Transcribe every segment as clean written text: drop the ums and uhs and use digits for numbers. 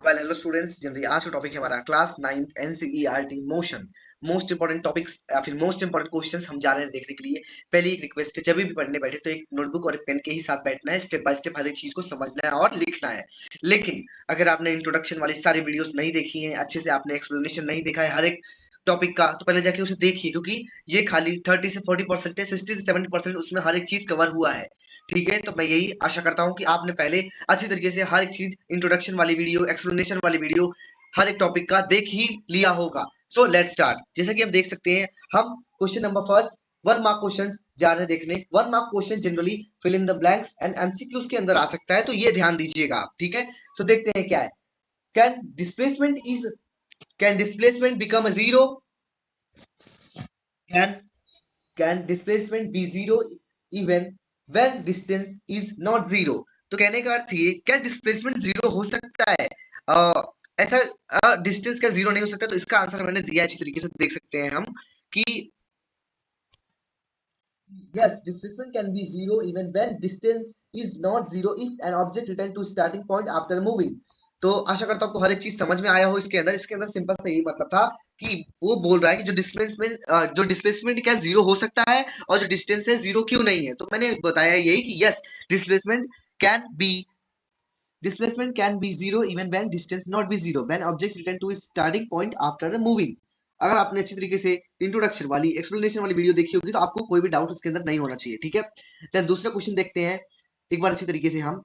Well hello students, generally आज का topic है हमारा class 9th NCERT motion. Most important topics या फिर मोस्ट इंपोर्टेंट क्वेश्चंस हम जा रहे हैं देखने के लिए। पहली एक रिक्वेस्ट है, जब भी पढ़ने बैठे तो एक नोटबुक और एक पेन के ही साथ बैठना है, स्टेप बाय स्टेप हर एक चीज को समझना है और लिखना है। लेकिन अगर आपने इंट्रोडक्शन वाली सारी वीडियोस नहीं देखी हैं, अच्छे से आपने एक्सप्लेनेशन नहीं देखा है हर एक टॉपिक का, तो पहले जाके उसे देखिए, क्योंकि ये खाली 30 से 40% है, 60 से 70% उसमें हर एक चीज कवर हुआ है। ठीक है, तो मैं यही आशा करता हूँ कि आपने पहले अच्छी तरीके से हर एक चीज, इंट्रोडक्शन वाली वीडियो, एक्सप्लेनेशन वाली वीडियो, हर एक टॉपिक का देख ही लिया होगा। So let's start. जैसा कि हम देख सकते हैं, हम question number first 1 mark question जा रहे हैं देखने। 1 mark question generally fill in the blanks and MCQs के अंदर आ सकता है, तो ये ध्यान दीजिएगा आप। ठीक है, तो देखते हैं क्या है। Can displacement is can displacement become a zero? Can can displacement be zero even when distance is not zero? तो कहने का अर्थ ये, क्या डिस्प्लेसमेंट जीरो हो सकता है? ऐसा डिस्टेंस का जीरो नहीं हो सकता, तो इसका आंसर मैंने दिया अच्छी तरीके से देख सकते हैं हम कि yes, displacement can be zero even when distance is not zero if an object return to starting point after moving। तो आशा करता हूँ आपको हर एक चीज समझ में आया हो। इसके अंदर सिंपल सा यही मतलब था कि वो बोल रहा है कि जो डिस्प्लेसमेंट क्या जीरो हो सकता है और जो डिस्टेंस है जीरो क्यों नहीं है। तो मैंने बताया यही कि yes, displacement can be displacement can be zero even when distance not be zero when objects return to its starting point after the moving। अगर आपने अच्छी तरीके से इंट्रोडक्शन वाली, एक्सप्लेनेशन वाली वीडियो देखी होगी तो आपको कोई भी डाउट उसके अंदर नहीं होना चाहिए। ठीक है, देन दूसरा क्वेश्चन देखते हैं एक बार अच्छी तरीके से हम।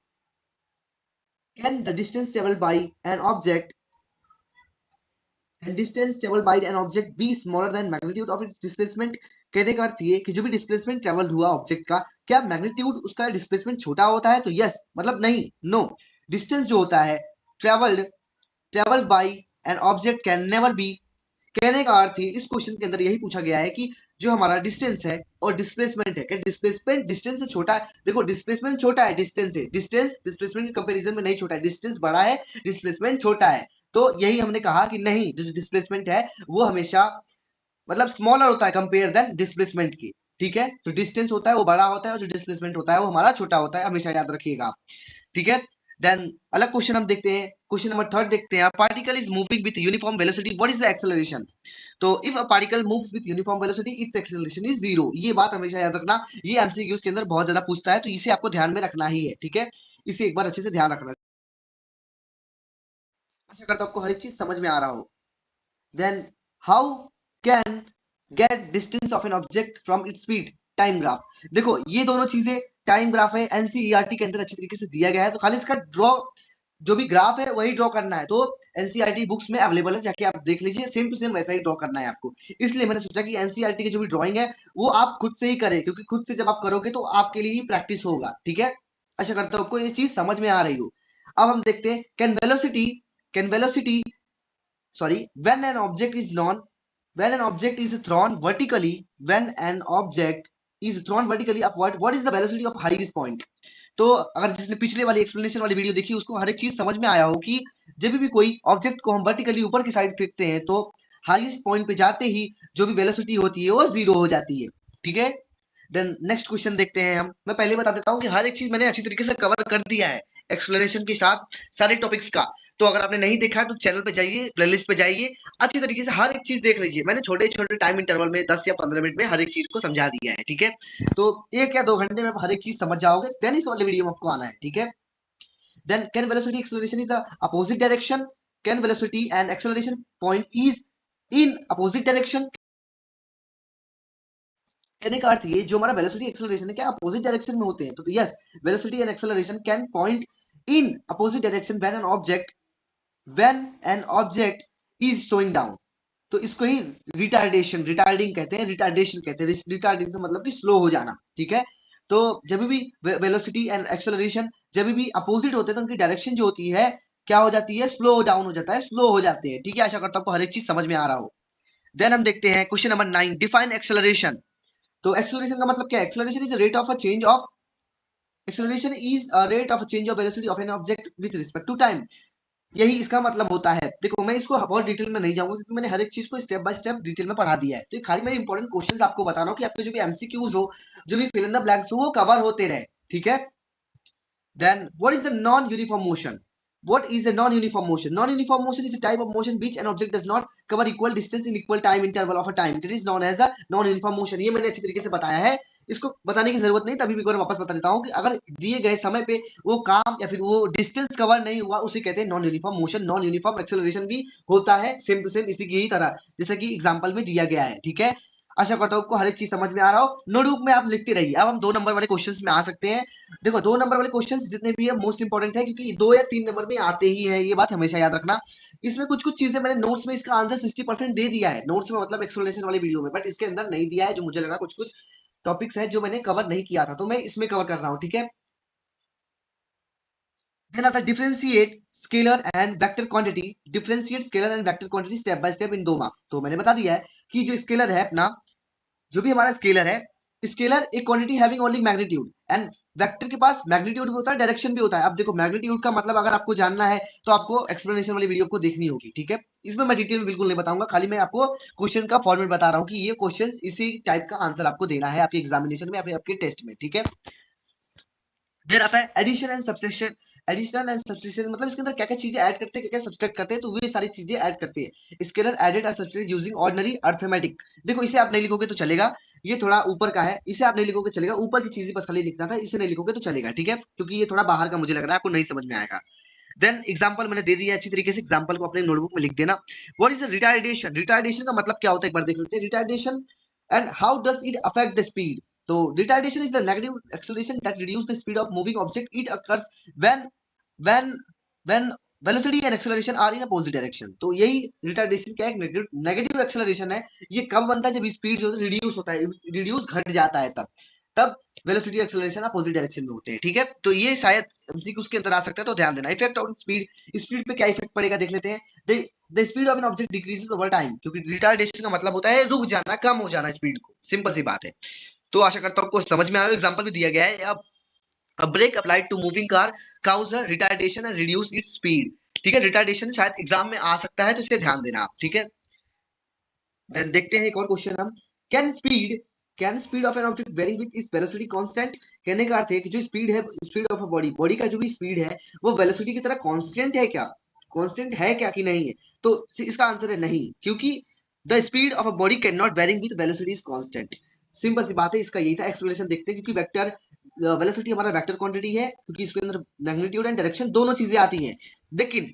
Can the distance travel by an object distance traveled by an object be smaller than magnitude of its displacement? कहने का अर्थ ये कि जो भी डिस्प्लेसमेंट ट्रेवल हुआ ऑब्जेक्ट का, क्या मैग्नीट्यूड उसका डिस्प्लेसमेंट छोटा होता है? तो यस, मतलब नहीं, नो। डिस्टेंस जो होता है travelled by an object can never be. कहने का अर्थ है, इस क्वेश्चन के अंदर यही पूछा गया है कि जो हमारा डिस्टेंस है और डिस्प्लेसमेंट है, क्या डिस्प्लेसमेंट डिस्टेंस से छोटा है? देखो, डिस्प्लेसमेंट छोटा है डिस्टेंस से, डिस्टेंस डिस्प्लेसमेंट के कंपैरिजन में नहीं छोटा है, डिस्टेंस बड़ा है, डिस्प्लेसमेंट छोटा है। तो यही हमने कहा कि नहीं, जो डिस्प्लेसमेंट है वो हमेशा मतलब स्मॉलर होता है कंपेयर देन डिस्प्लेसमेंट की। ठीक है, जो डिस्टेंस होता है वो बड़ा होता है और जो डिस्प्लेसमेंट होता है वो हमारा छोटा होता है, हमेशा याद रखिएगा आप। ठीक है, देन अलग क्वेश्चन हम देखते हैं। क्वेश्चन नंबर थर्ड देखते हैं। Particle is moving with uniform velocity, what is the acceleration? तो if a particle moves with uniform velocity its acceleration is zero. ये बात हमेशा याद रखना, ये एमसीक्यूज के अंदर बहुत ज्यादा पूछता है, तो इसे आपको ध्यान में रखना ही है। ठीक है, इसे एक बार अच्छे से ध्यान रखना। आशा करता हूं आपको हर एक चीज समझ में आ रहा हो। Then how can get distance of an object from its speed? Time graph. देखो, ये दोनों चीजें टाइम ग्राफ है, एनसीईआरटी के अंदर अच्छी तरीके से दिया गया है, तो खाली इसका ड्रॉ, जो भी ग्राफ है वही ड्रॉ करना है। तो एनसीईआरटी बुक्स में अवेलेबल है, जाके आप देख लीजिए, सेम टू सेम वैसा ही ड्रॉ करना है आपको। इसलिए मैंने सोचा कि एनसीईआरटी की जो भी ड्राइंग है वो आप खुद से ही करें, क्योंकि खुद से जब आप करोगे तो आपके लिए ही प्रैक्टिस होगा। ठीक है, आशा करता हूं आपको ये चीज समझ में आ रही हो। अब हम देखते हैं, can velocity sorry when an object is non when an object is thrown vertically when an object is thrown vertically upward, what is the velocity of highest point? तो अगर जिसने पिछले वाली एक्सप्लेनेशन वाली वीडियो देखी उसको हर एक चीज समझ में आया हो कि जब भी कोई ऑब्जेक्ट को हम वर्टिकली ऊपर की साइड फेंकते हैं तो हाईएस्ट पॉइंट पे जाते ही जो भी वेलोसिटी होती है वो जीरो हो जाती है। ठीक है, देन नेक्स्ट क्वेश्चन देखते हैं हम। मैं पहले बता देता हूँ कि हर एक चीज मैंने अच्छी तरीके से कवर कर दिया है एक्सप्लेनेशन के साथ सारे टॉपिक्स का। तो अगर आपने नहीं देखा तो चैनल पे जाइए, प्लेलिस्ट पे जाइए, अच्छी तरीके से हर एक चीज देख लीजिए। मैंने छोटे छोटे टाइम इंटरवल में 10 या 15 मिनट में हर एक चीज को समझा दिया है। ठीक है, तो 1 या 2 घंटे में आप हर एक चीज समझ जाओगे, देन इस वाले वीडियो में आपको आना है। ठीक है, then can velocity acceleration is the opposite direction? Can velocity and acceleration point is in opposite direction? कहने का अर्थ ये, जो हमारा वेलोसिटी एक्सेलरेशन है क्या अपोजिट डायरेक्शन में होते हैं? तो yes, velocity and acceleration can point in opposite direction when an object is slowing down. तो इसको ही रिटार्डिंग कहते हैं। रिटार्डिंग से मतलब कि स्लो हो जाना। ठीक है, तो जब भी वेलोसिटी एंड एक्सेलरेशन जब भी अपोजिट होते हैं तो उनकी डायरेक्शन जो होती है क्या हो जाती है? स्लो डाउन हो जाता है, स्लो हो जाते हैं। ठीक है, आशा करता हूं आपको हर एक चीज समझ में आ रहा हो। देन हम देखते हैं क्वेश्चन नंबर 9, डिफाइन एक्सेलरेशन। तो एक्सेलरेशन का मतलब क्या है? Acceleration is a rate of change of velocity of an object with respect to time. यही इसका मतलब होता है। देखो, मैं इसको बहुत डिटेल में नहीं जाऊंगा क्योंकि मैंने हर एक चीज को स्टेप बाय स्टेप डिटेल में पढ़ा दिया है। तो ये खाली मैं इंपॉर्टेंट क्वेश्चंस आपको बता रहा हूँ कि आपके जो भी एमसीक्यूज हो, जो भी फिल इन द ब्लैंक्स हो, वो कवर होते रहे। ठीक है, then what is the non uniform motion? What is a non-uniform motion? Non-uniform motion is a type of motion which an object does not cover equal distance in equal time interval of a time. It is known as a non-uniform motion. ये मैंने अच्छी तरीके से बताया है, इसको बताने की जरूरत नहीं, तभी भी एक बार वापस बता देता हूँ कि अगर दिए गए समय पे वो काम या फिर वो डिस्टेंस कवर नहीं हुआ, उसे कहते हैं non uniform motion. Non uniform acceleration भी होता है सेम टू सेम इसी की ही तरह, जैसे कि एग्जांपल में दिया गया है। ठीक है, आशा करता हूँ आपको हर एक चीज समझ में आ रहा हो। नोटबुक में आप लिखते रहिए। अब हम 2 नंबर वाले क्वेश्चंस में आ सकते हैं। देखो 2 नंबर वाले क्वेश्चंस जितने भी है मोस्ट इंपोर्टेंट है, क्योंकि 2 या 3 नंबर में आते ही है, ये बात हमेशा याद रखना। इसमें कुछ कुछ चीजें मैंने नोट्स में इसका आंसर 60% दे दिया है, नोट्स में मतलब एक्सप्लेनेशन वाली वीडियो में, बट इसके अंदर नहीं दिया है, जो मुझे लगा कुछ कुछ टॉपिक्स है जो मैंने कवर नहीं किया था, तो मैं इसमें कवर कर रहा हूँ। ठीक है, देन आता है differentiate scalar and vector quantity. Differentiate scalar and vector quantity step by step in 2 marks. तो मैंने बता दिया है कि जो स्केलर है अपना, जो भी हमारा स्केलर है, स्केलर एक quantity having only magnitude, and vector के पास मैग्नीट्यूड भी होता है, डायरेक्शन भी होता है। अब देखो मैग्नीट्यूड का मतलब अगर आपको जानना है तो आपको एक्सप्लेनेशन वाली वीडियो को देखनी होगी। ठीक है, इसमें मैं डिटेल में बिल्कुल नहीं बताऊंगा, खाली मैं आपको क्वेश्चन का फॉर्मेट बता रहा हूँ कि ये क्वेश्चन इसी टाइप का आंसर आपको देना है आपके एग्जामिनेशन में या फिर आपके टेस्ट में। ठीक है, फिर आता है addition and subtraction. Addition and subtraction मतलब इसके अंदर क्या क्या चीजें ऐड करते हैं, क्या क्या सब्सट्रैक्ट करते हैं, तो वे सारी चीजें ऐड करते हैं। स्केलर एडेड और सब्सट्रैक्ट यूजिंग ऑर्डिनरी अर्थमेटिक। देखो इसे आप नहीं लिखोगे तो चलेगा, ये थोड़ा ऊपर का है, इसे आप नहीं लिखोगे चलेगा, ऊपर की चीजें बस खाली लिखना था, इसे नहीं लिखोगे तो चलेगा। ठीक है, क्योंकि ये थोड़ा बाहर का मुझे लग रहा है, आपको नहीं समझ में आएगा। देन एग्जांपल मैंने दे दिया है अच्छी तरीके से, एग्जांपल को अपने नोटबुक में लिख देना। What is retardation? रिटार्डेशन का मतलब क्या होता है एक बार देख लेते हैं। Retardation and how does it affect the speed? तो retardation is the negative acceleration that reduces the speed of moving object. It occurs when when when velocity and acceleration are in opposite direction. तो यही retardation क्या है, negative acceleration है। ये कब बनता है? जब स्पीड जो है रिड्यूस होता है, रिड्यूस घट जाता है, तब तब वेलोसिटी एक्सेलरेशन अपोजिट डायरेक्शन में होते हैं। ठीक है, तो ये शायद एमसीक्यू के अंदर आ सकता है, तो ध्यान देना। इफेक्ट ऑन स्पीड, स्पीड पे क्या इफेक्ट पड़ेगा देख लेते हैं। The speed of an object decreases over time, क्योंकि रिटार्डेशन का मतलब होता है रुक जाना, कम हो जाना स्पीड को, सिंपल सी बात है। तो आशा करता हूँ आपको समझ में आया। एग्जांपल भी दिया गया है। अब a brake applied to moving car cause a retardation and reduce its speed। ठीक है, रिटार्डेशन शायद एग्जाम में आ सकता है, तो इसे ध्यान देना आप। ठीक है, देन देखते हैं एक और क्वेश्चन हम। Can speed of an object varying with its velocity constant? कहने का अर्थ है कि जो स्पीड है, speed of a body, body का जो भी स्पीड है वो वेलोसिटी की तरह कांस्टेंट है क्या? कांस्टेंट है क्या कि नहीं है? तो इसका आंसर है नहीं, क्योंकि the speed of a body can not varying with velocity is constant. Simple सी बात है, इसका यही था। एक्सप्लेनेशन देखते हैं, क्योंकि वेक्टर वेलोसिटी हमारा वेक्टर क्वांटिटी है, क्योंकि इसके अंदर मैग्नीट्यूड एंड डायरेक्शन दोनों चीजें आती हैं। लेकिन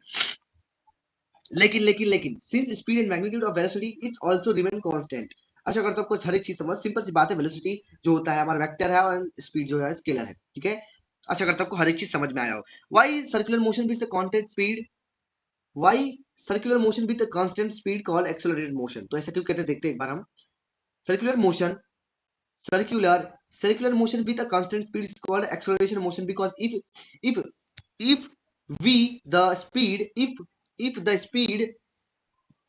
लेकिन लेकिन लेकिन since speed and magnitude of velocity it's also remain constant. आशा करता हूं आपको हर एक चीज समझ, सिंपल सी बात है। वेलोसिटी जो होता है हमारा वेक्टर है, और स्पीड जो है स्केलर है। ठीक है, आशा करता हूं आपको हर एक चीज समझ में आया हो। Why circular motion with the constant speed? Why circular motion with the constant speed called accelerated motion? तो ऐसा क्यों कहते हैं, देखते हैं एक बार हम। Circular motion, circular circular motion with a constant speed is called acceleration motion, because if if we the speed if the speed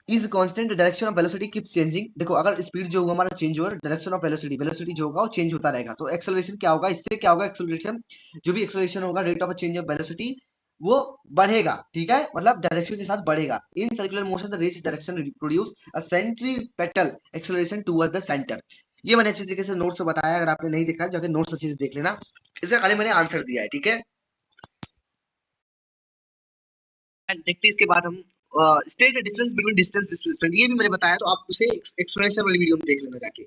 is constant, the direction of velocity keeps changing। देखो अगर स्पीड जो होगा हमारा change होगा, direction of velocity जो होगा वो change होता रहेगा, तो एक्सेलरेशन क्या होगा? इससे क्या होगा? एक्सेलरेशन जो भी एक्सेलरेशन होगा, rate of change of velocity वो बढ़ेगा। ठीक है, मतलब डायरेक्शन के साथ बढ़ेगा। In circular motion the rays direction produce a centripetal acceleration towards the centre. ये मैंने अच्छी तरीके से नोट्स में बताया, अगर आपने नहीं देखा जाके नोट्स अच्छे से देख लेना, इसका खाली मैंने आंसर दिया है। ठीक है, देखते हैं इसके बाद हम state the difference between distance displacement. ये भी मैंने बताया, तो आप उसे एक्सप्लेनेशन वाली वीडियो में देख लेना जाके।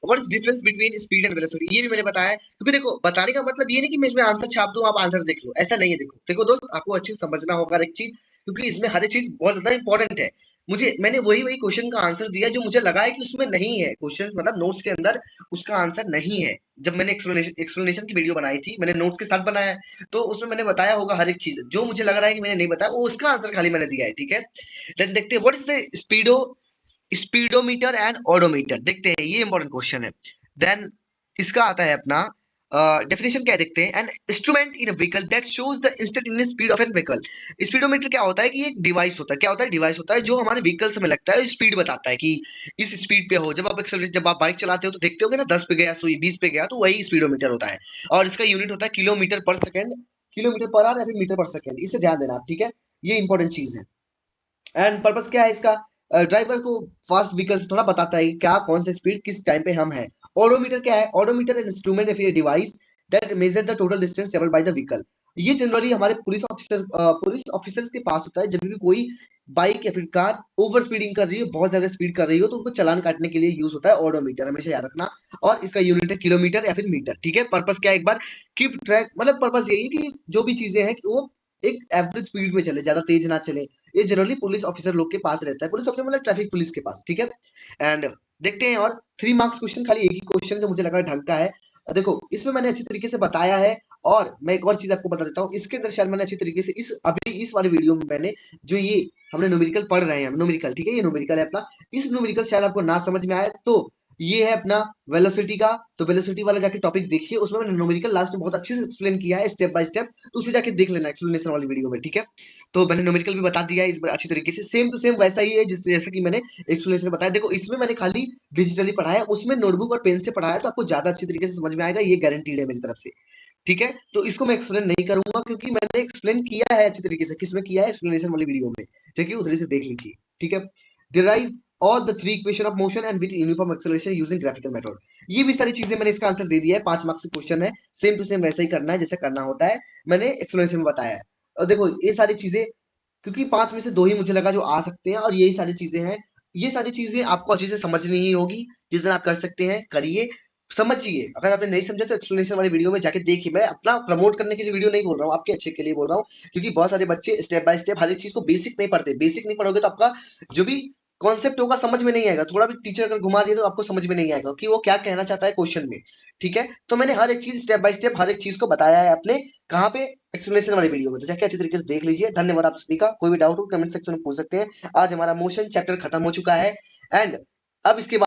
What is difference between speed and velocity, ये भी मैंने बताया है। क्योंकि देखो बताने का मतलब ये नहीं कि मैं इसमें आंसर छाप दूं आप आंसर देख लो, ऐसा नहीं है। देखो देखो दोस्त, आपको अच्छे से समझना होगा हर एक चीज, क्योंकि इसमें हर एक चीज बहुत ज्यादा इंपॉर्टेंट है। मैंने वही वही क्वेश्चन का आंसर दिया जो मुझे लगा है कि उसमें नहीं है, क्वेश्चन मतलब नोट्स के अंदर उसका आंसर नहीं है। जब मैंने एक्सप्लेनेशन की वीडियो बनाई थी, मैंने नोट्स के साथ बनाया है, तो उसमें मैंने बताया होगा हर एक चीज। जो मुझे लग रहा है कि मैंने नहीं बताया, वो उसका आंसर खाली मैंने दिया है। ठीक है, देन देखते हैं what is the speedometer and odometer. देखते हैं, ये इंपॉर्टेंट क्वेश्चन है। देन इसका आता है अपना डेफिनेशन क्या है, देखते हैं। An instrument in a vehicle that shows the instantaneous speed of an vehicle. Speedometer क्या होता है कि एक डिवाइस होता है। क्या होता है? डिवाइस होता है जो हमारे व्हीकल्स में लगता है, स्पीड बताता है कि इस स्पीड पे हो। जब आप बाइक चलाते हो तो देखते होगे ना, 10 पे गया, 20 पे गया, तो वही स्पीडोमीटर होता है। और इसका यूनिट होता है किलोमीटर पर सेकेंड, किलोमीटर पर आवर या फिर मीटर पर सेकेंड। इसे ध्यान देना आप। ठीक है, ये इंपॉर्टेंट चीज है। एंड पर्पस क्या है इसका? ड्राइवर को फास्ट व्हीकल से थोड़ा बताता है क्या कौन सा स्पीड किस टाइम पे हम है। ऑडोमीटर क्या है? ऑडोमीटर इज इंस्ट्रूमेंट या फिर device that measure the total distance travelled by the vehicle. ये जनरली हमारे पुलिस ऑफिसर्स के पास होता है जब भी कोई बाइक या फिर कार ओवर स्पीडिंग कर रही हो, बहुत ज्यादा स्पीड कर रही हो, तो उनको चालान काटने के लिए यूज होता है ओडोमीटर, हमेशा याद रखना। और इसका यूनिट है किलोमीटर या फिर मीटर, ठीक है। पर्पस क्या है, एक बार कीप ट्रैक, मतलब पर्पस यही है कि जो भी चीजें हैं कि वो एक एवरेज स्पीड में चले, ज्यादा तेज ना चले। ये जनरली पुलिस ऑफिसर लोग के पास रहता है, पुलिस ऑफिसर मतलब ट्रैफिक पुलिस के पास, ठीक है। एंड देखते हैं, और 3 मार्क्स क्वेश्चन, खाली एक ही क्वेश्चन जो मुझे लगा ढंग का है। देखो इसमें मैंने अच्छी तरीके से बताया है। और मैं एक और चीज आपको बता देता हूँ, इसके अंदर शायद मैंने अच्छी तरीके से इस वाले वीडियो में मैंने जो ये हमने न्यूमेरिकल पढ़ रहे हैं, न्यूमेरिकल, ठीक है, ये न्यूमेरिकल है अपना। इस न्यूमेरिकल शायद आपको ना समझ में आए तो ये है अपना वेलोसिटी का, तो वेलोसिटी वाला जाके टॉपिक देखिए, उसमें मैंने न्यूमेरिकल लास्ट में बहुत अच्छे से एक्सप्लेन किया है स्टेप बाय स्टेप, तो उसे जाके देख लेना एक्सप्लेनेशन वाली वीडियो में, ठीक है। तो मैंने न्यूमेरिकल भी बता दिया है इस बार अच्छी तरीके से, सेम टू सेम वैसा ही है जिस जैसे कि मैंने एक्सप्लेनेशन बताया। देखो इसमें मैंने खाली डिजिटली पढ़ाया, उसमें नोटबुक और पेन से पढ़ाया, तो आपको ज्यादा अच्छी तरीके से समझ में आएगा, ये गारंटीड है मेरी तरफ से, ठीक है। तो इसको मैं एक्सप्लेन नहीं करूंगा क्योंकि मैंने एक्सप्लेन किया है अच्छी तरीके से, किसमें किया है, एक्सप्लेनेशन वाली वीडियो में, देखिए उधर से देख लीजिए, ठीक है। Derive all the 3 equation of motion and with uniform acceleration using graphical method. ये भी सारी चीजें मैंने इसका आंसर दे दिया है, 5 मार्क्स का क्वेश्चन है, सेम टू सेम वैसा ही करना है जैसे करना होता है, मैंने एक्सप्लेनेशन में बताया है। और देखो ये सारी चीजें, क्योंकि 5 में से 2 ही मुझे लगा जो आ सकते हैं, और यही सारी चीजें हैं। ये सारी चीजें आपको अच्छे से समझनी ही होगी, जितना आप कर सकते हैं करिए, समझिए। अगर आपने नहीं समझा तो एक्सप्लेनेशन वाली वीडियो में जाके देखिए, मैं अपना प्रमोट करने के लिए वीडियो नहीं बोल रहा हूँ, आपके अच्छे के लिए बोल रहा हूँ। क्योंकि बहुत सारे बच्चे स्टेप बाय स्टेप हर एक चीज को बेसिक नहीं पढ़ते, बेसिक नहीं पढ़ोगे तो आपका जो भी कॉन्सेप्ट होगा समझ में नहीं आएगा, थोड़ा भी टीचर अगर घुमा दिया तो आपको समझ में नहीं आएगा कि वो क्या कहना चाहता है क्वेश्चन में, ठीक है। तो मैंने हर एक चीज स्टेप बाय स्टेप हर एक चीज को बताया है अपने, कहाँ पे, एक्सप्लेनेशन वाली वीडियो में, तो जाके अच्छी तरीके से देख लीजिए। धन्यवाद आप सभी का, कोई भी डाउट हो कमेंट सेक्शन में पूछ सकते हैं। आज हमारा मोशन चैप्टर खत्म हो चुका है, एंड अब इसके बाद